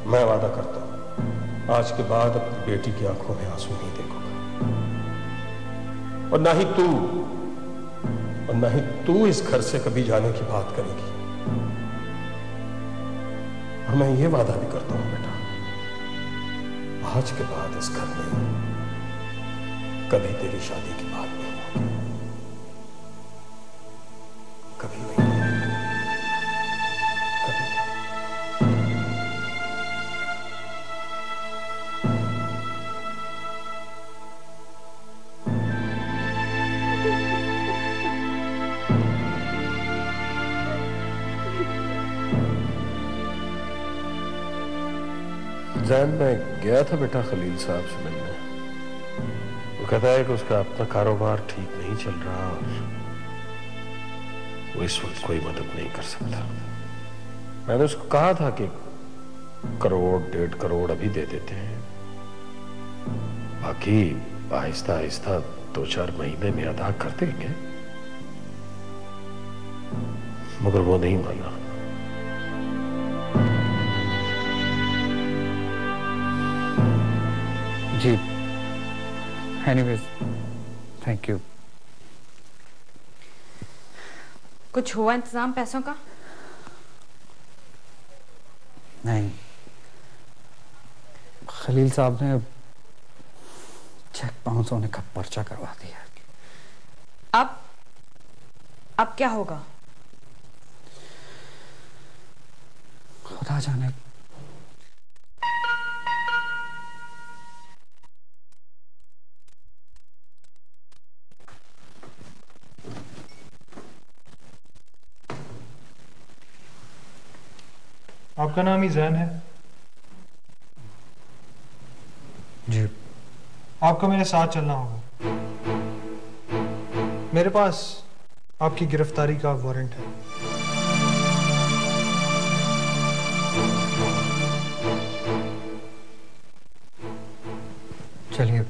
मैं वादा करता हूं, आज के बाद अपनी बेटी की आंखों में आंसू नहीं देखूंगा, और ना ही तू इस घर से कभी जाने की बात करेगी। और मैं ये वादा भी करता हूं बेटा, आज के बाद इस घर में कभी तेरी शादी की बात नहीं होगी, कभी नहीं, कभी नहीं। जैन, मैं गया था बेटा खलील साहब से मिलने। वो कहता है कि उसका अपना कारोबार ठीक नहीं चल रहा और वो इस वक्त कोई मदद नहीं कर सकता। मैंने उसको कहा था कि 1-1.5 करोड़ अभी दे देते हैं, बाकी आहिस्ता आहिस्ता 2-4 महीने में अदा कर देंगे, मगर वो नहीं माना। जी, एनीवेज थैंक यू। कुछ हुआ इंतजाम पैसों का? नहीं, खलील साहब ने चेक बाउंस होने का पर्चा करवा दिया। अब क्या होगा? खुदा जाने। आपका नाम ही जैन है? जी। आपको मेरे साथ चलना होगा। मेरे पास आपकी गिरफ्तारी का वारंट है। चलिए।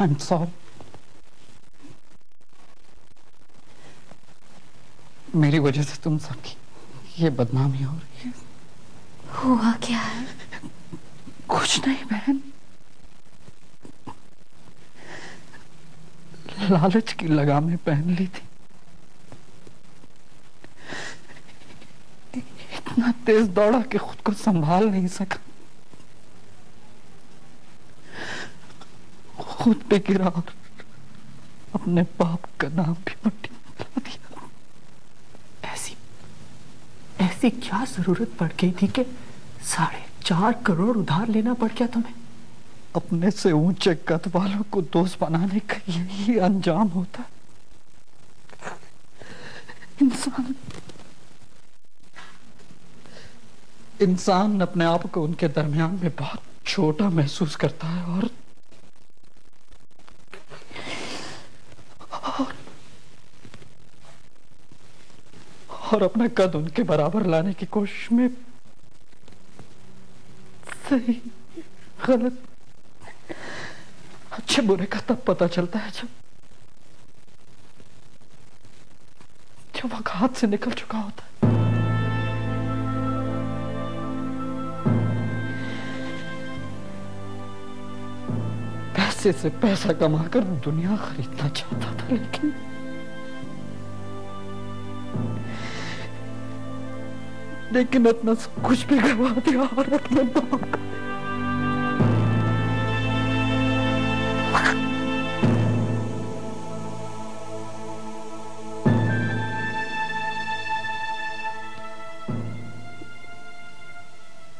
I'm sorry. मेरी वजह से तुम सबकी ये बदनामी हो रही है। हुआ क्या है? कुछ नहीं बहन, लालच की लगामें पहन ली थी। इतना तेज दौड़ा कि खुद को संभाल नहीं सका, खुद पे गिरा और अपने बाप का नाम भी मट्टी में मिला दिया। ऐसी क्या जरूरत पड़ गई थी कि 4.5 करोड़ उधार लेना पड़ गया तुम्हें? अपने से ऊंचे कद वालों को दोस्त बनाने का यही अंजाम होता है। इंसान अपने आप को उनके दरमियान में बहुत छोटा महसूस करता है और अपना कद उनके बराबर लाने की कोशिश में सही गलत अच्छे बुरे का तब पता चलता है जब वक्त हाथ से निकल चुका होता है। पैसे से पैसा कमाकर दुनिया खरीदना चाहता था, लेकिन लेकिन इतना सब कुछ भी गवा दिया और अपने बाप का।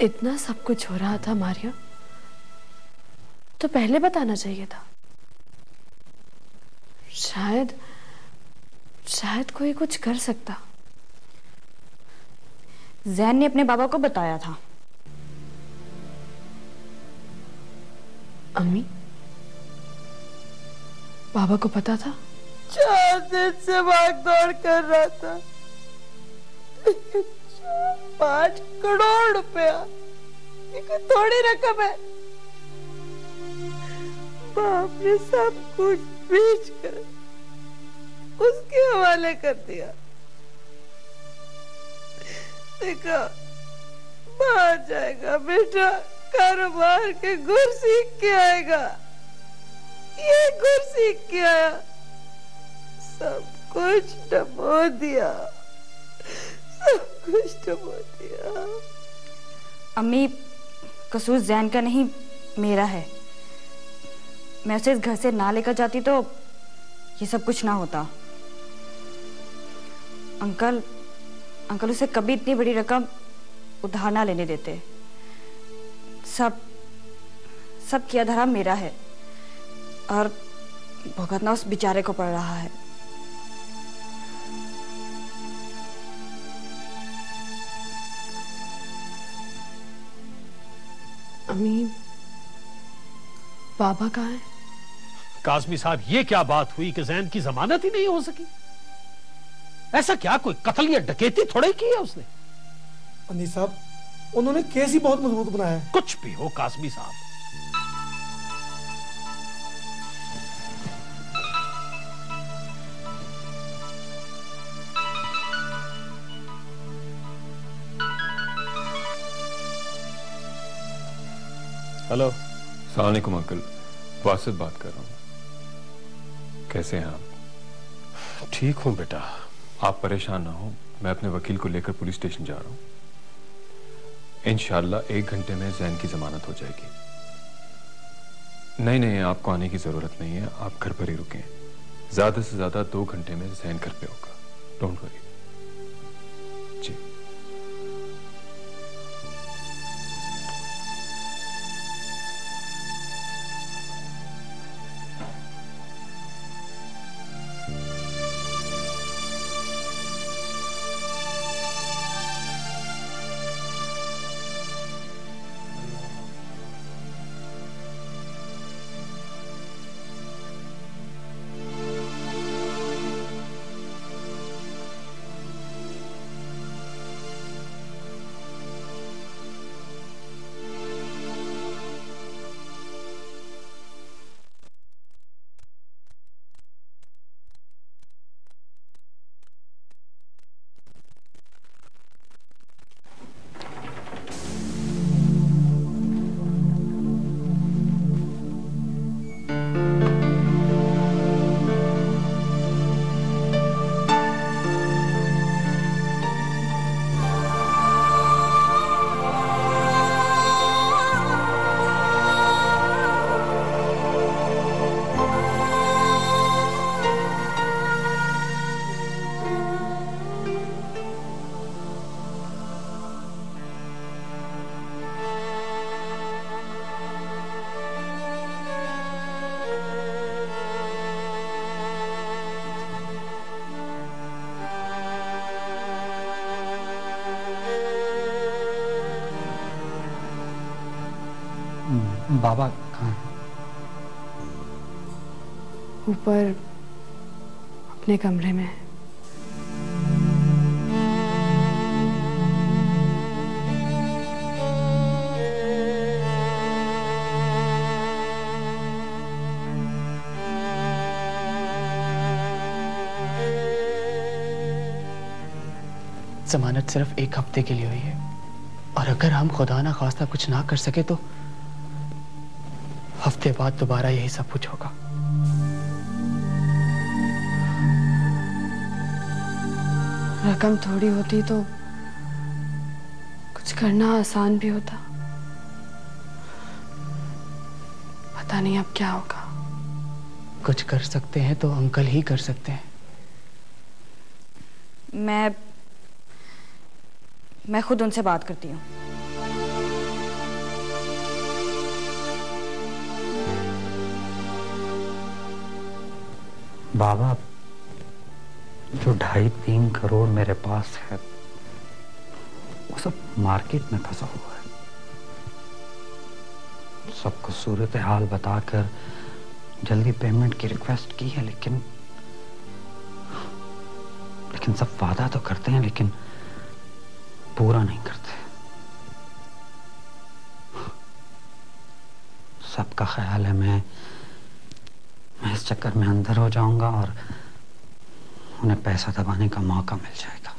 इतना सब कुछ हो रहा था मारिया, तो पहले बताना चाहिए था। शायद कोई कुछ कर सकता। जैन ने अपने बाबा को बताया था। अम्मी, बाबा को पता था? 4 दिन से भाग दौड़ कर रहा था। 5 करोड़ रुपया ये थोड़ी रकम है। बाप ने सब कुछ बेच कर उसके हवाले कर दिया। देखा, बाहर जाएगा बेटा, कारोबार के गुर सीख के आएगा। ये गुर सीख के आया, सब कुछ डबो दिया, सब कुछ डबो दिया। अम्मी, कसूर जैन का नहीं, मेरा है। मैं उसे इस घर से ना लेकर जाती तो ये सब कुछ ना होता। अंकल उसे कभी इतनी बड़ी रकम उधार ना लेने देते। सब किया धरा मेरा है और भुगतना उस बेचारे को पड़ रहा है। अम्मी, बाबा कहाँ है? काज़मी साहब, ये क्या बात हुई कि जैन की जमानत ही नहीं हो सकी? ऐसा क्या कोई कत्ल या डकैती थोड़े की है उसने? अनीस साहब, उन्होंने केस ही बहुत मजबूत बनाया है। कुछ भी हो काज़मी साहब, हेलो। अस्सलाम वालेकुम अंकल, वासिफ बात कर रहा हूँ। कैसे हैं आप? ठीक हूं बेटा। आप परेशान ना हो, मैं अपने वकील को लेकर पुलिस स्टेशन जा रहा हूँ। इंशाल्लाह 1 घंटे में जैन की जमानत हो जाएगी। नहीं, आपको आने की जरूरत नहीं है, आप घर पर ही रुकें। ज्यादा से ज्यादा 2 घंटे में जैन घर पे होगा। Don't worry. जी। बाबा कहाँ हैं? ऊपर अपने कमरे में है। जमानत सिर्फ 1 हफ्ते के लिए हुई है, और अगर हम खुदा ना खास्ता कुछ ना कर सके तो हफ्ते बाद दोबारा यही सब कुछ होगा। रकम थोड़ी होती तो कुछ करना आसान भी होता, पता नहीं अब क्या होगा। कुछ कर सकते हैं तो अंकल ही कर सकते हैं। मैं खुद उनसे बात करती हूँ। बाबा, जो 2.5-3 करोड़ मेरे पास है वो सब मार्केट में फंसा हुआ है। सबको सूरत हाल बताकर जल्दी पेमेंट की रिक्वेस्ट की है, लेकिन सब वादा तो करते हैं लेकिन पूरा नहीं करते। सबका ख्याल है मैं इस चक्कर में अंदर हो जाऊंगा और उन्हें पैसा दबाने का मौका मिल जाएगा।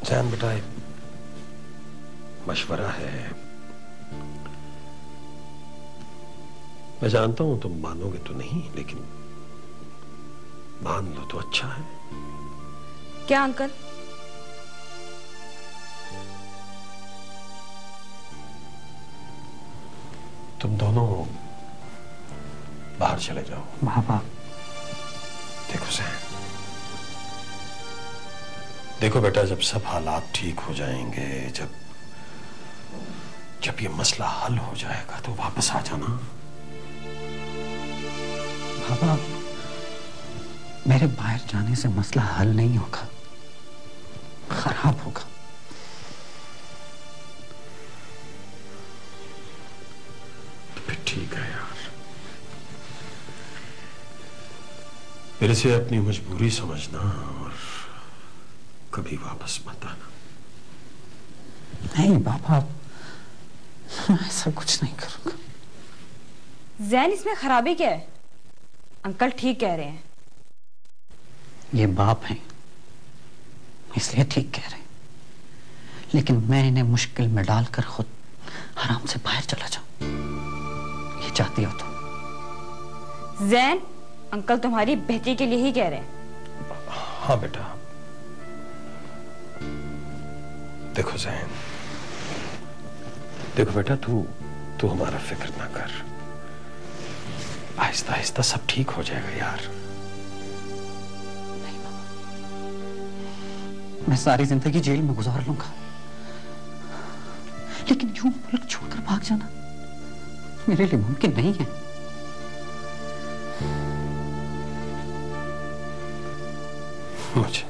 जैन बेटा, एक मशवरा है। मैं जानता हूं तुम मानोगे तो नहीं, लेकिन मान लो तो अच्छा है। क्या अंकल? तुम दोनों बाहर चले जाओ। बाबा देखो जैन, देखो बेटा, जब सब हालात ठीक हो जाएंगे, जब ये मसला हल हो जाएगा तो वापस आ जाना। बाबा, मेरे बाहर जाने से मसला हल नहीं होगा, खराब होगा। तो फिर ठीक है यार, मेरे से अपनी मजबूरी समझना और कभी वापस मत आना। नहीं बाबा, मैं ऐसा कुछ नहीं करूंगा। जैन, इसमें खराबी क्या है? अंकल ठीक कह रहे हैं। ये बाप हैं, इसलिए ठीक कह रहे हैं, लेकिन मैं इन्हें मुश्किल में डालकर खुद आराम से बाहर चला जाऊं, ये चाहती हो तो? जैन, अंकल तुम्हारी बेहतरी के लिए ही कह रहे हैं। हाँ बेटा, देखो जैन, देखो बेटा, तू हमारा फिक्र ना कर। आहिस्ता आहिस्ता सब ठीक हो जाएगा यार। नहीं बाबा, मैं सारी जिंदगी जेल में गुजार लूंगा, लेकिन यूं मुल्क छोड़कर भाग जाना मेरे लिए मुमकिन नहीं है। मुझे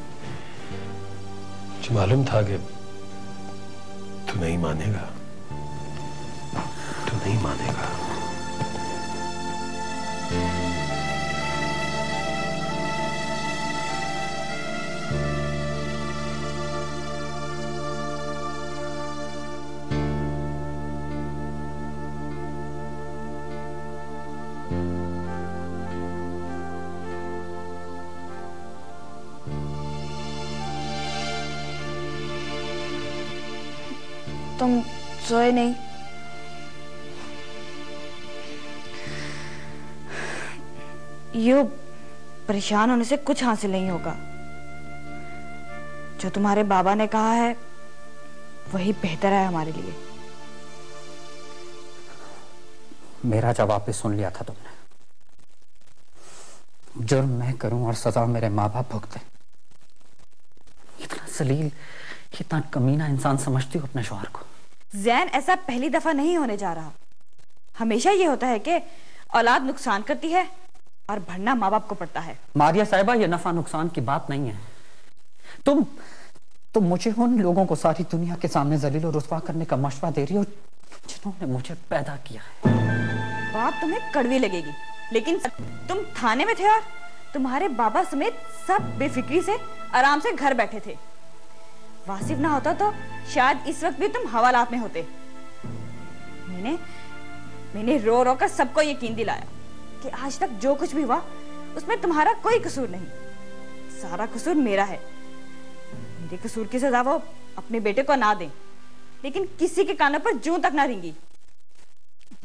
मालूम था कि तू नहीं मानेगा, तू नहीं मानेगा। तुम सोए नहीं? यूं परेशान होने से कुछ हासिल नहीं होगा। जो तुम्हारे बाबा ने कहा है वही बेहतर है हमारे लिए। मेरा जवाब भी सुन लिया था तुमने। जुर्म मैं करूं और सजा मेरे माँ बाप भुगते। इतना जलील, इतना कमीना इंसान समझती हो अपने शौहर को? जैन, ऐसा पहली दफा नहीं होने जा रहा। हमेशा ये होता है कि औलाद नुकसान करती है और भरना माँ बाप को पड़ता है। मारिया साहिबा, ये नफा नुकसान की बात नहीं है। तुम मुझे उन लोगों को सारी दुनिया के सामने जलील और रुस्वा करने का मशवरा दे रही हो जिन्होंने मुझे पैदा किया है। बात तुम्हें कड़वी लगेगी, लेकिन तुम थाने में थे और तुम्हारे बाबा समेत सब बेफिक्री से आराम से घर बैठे थे। वासिफ ना होता तो शायद इस वक्त भी तुम हवालात में होते। मैंने रो रो कर सबको यकीन दिलाया कि आज तक जो कुछ भी हुआ उसमें तुम्हारा कोई कसूर नहीं, सारा कसूर मेरा है। मेरे कसूर की सजा वो अपने बेटे को ना दें, लेकिन किसी के कानों पर जूं तक ना रेंगी।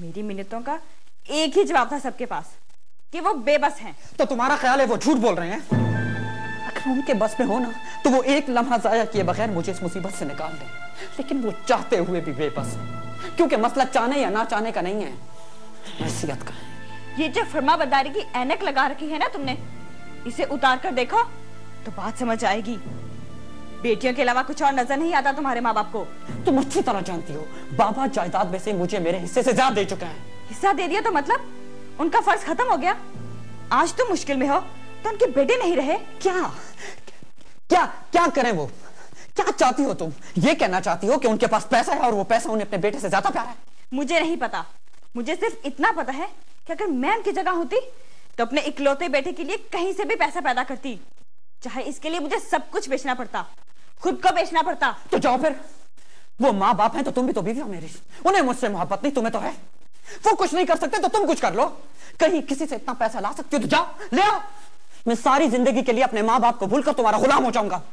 मेरी मिन्नतों का एक ही जवाब था सबके पास, कि वो बेबस हैं। तो तुम्हारा ख्याल है वो झूठ बोल रहे हैं? अगर उनके बस में हो ना तो वो एक लम्हा जाया किए बगैर मुझे इस मुसीबत से निकाल दें, लेकिन वो चाहते हुए भी बेबस हैं, क्योंकि मसला चाहने या ना चाहने का नहीं है, हैसियत का है। ये जो फर्माबरदारी की ऐनक लगा रखी है ना तुमने, इसे उतार कर देखो तो बात समझ आएगी। बेटियों के अलावा कुछ और नजर नहीं आता तुम्हारे माँ बाप को। तुम अच्छी तरह जानती हो बाबा जायदाद में से मुझे मेरे हिस्से से ज्यादा दे चुके हैं। हिस्सा दे दिया तो मतलब उनका फर्ज खत्म हो गया? आज तुम मुश्किल में हो तो उनके बेटे नहीं रहे? क्या क्या क्या करें वो? क्या चाहती हो तुम? ये कहना चाहती हो कि उनके पास पैसा है और वो पैसा उन्हें अपने बेटे से ज्यादा प्यारा है? मुझे नहीं पता, मुझे सिर्फ इतना पता है कि अगर मैं उनकी जगह होती तो अपने इकलौते बेटे के लिए कहीं से भी पैसा पैदा करती, चाहे इसके लिए मुझे सब कुछ बेचना पड़ता, खुद को बेचना पड़ता। तो जाओ फिर, वो माँ बाप हैं तो तुम भी तो बीवी हो मेरी, उन्हें मुझसे मोहब्बत नहीं, तुम्हें तो है। वो कुछ नहीं कर सकते तो तुम कुछ कर लो। कहीं किसी से इतना पैसा ला सकती हो तो जाओ ले आओ। मैं सारी जिंदगी के लिए अपने माँ बाप को भूलकर तुम्हारा गुलाम हो जाऊंगा।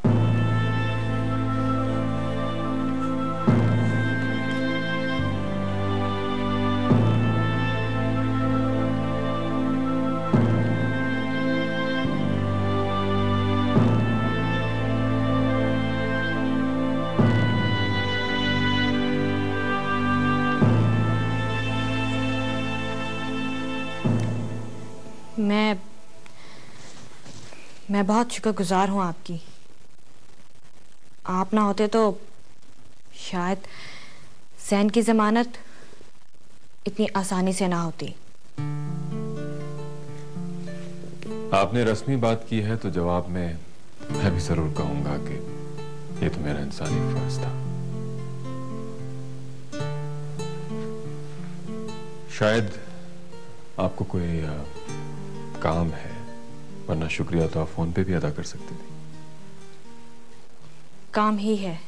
मैं बहुत शुक्रगुजार हूं आपकी। आप ना होते तो शायद सैन की जमानत इतनी आसानी से ना होती। आपने रस्मी बात की है तो जवाब में मैं भी जरूर कहूंगा कि ये तो मेरा इंसानी फर्ज था। शायद आपको कोई काम है, वरना शुक्रिया तो आप फोन पे भी अदा कर सकते थे। काम ही है।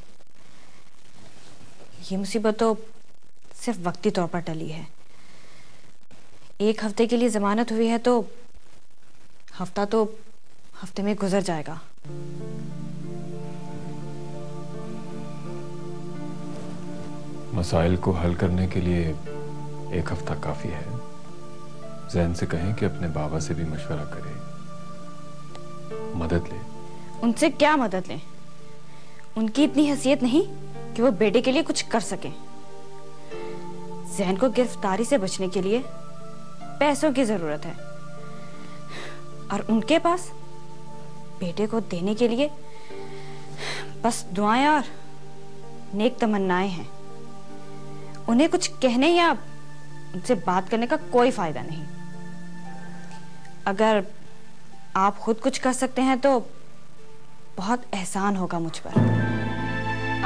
ये मुसीबत तो सिर्फ वक्ती तौर पर टली है। 1 हफ्ते के लिए जमानत हुई है तो हफ्ते में गुजर जाएगा। मसाइल को हल करने के लिए 1 हफ्ता काफी है। जैन से कहें कि अपने बाबा से भी मशवरा करे, मदद ले। उनसे क्या मदद लें? उनकी इतनी हैसियत नहीं कि वो बेटे के लिए कुछ कर सके। जैन को गिरफ्तारी से बचने के लिए पैसों की जरूरत है और उनके पास बेटे को देने के लिए बस दुआएं और नेक तमन्नाएं हैं। उन्हें कुछ कहने या उनसे बात करने का कोई फायदा नहीं। अगर आप खुद कुछ कर सकते हैं तो बहुत एहसान होगा मुझ पर।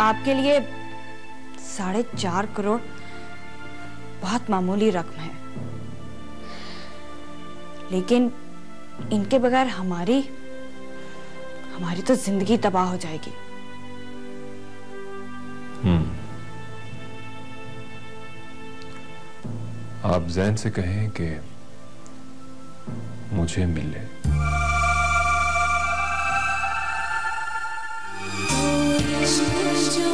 आपके लिए 4.5 करोड़ बहुत मामूली रकम है, लेकिन इनके बगैर हमारी तो जिंदगी तबाह हो जाएगी। आप जैन से कहें कि मुझे मिले। जो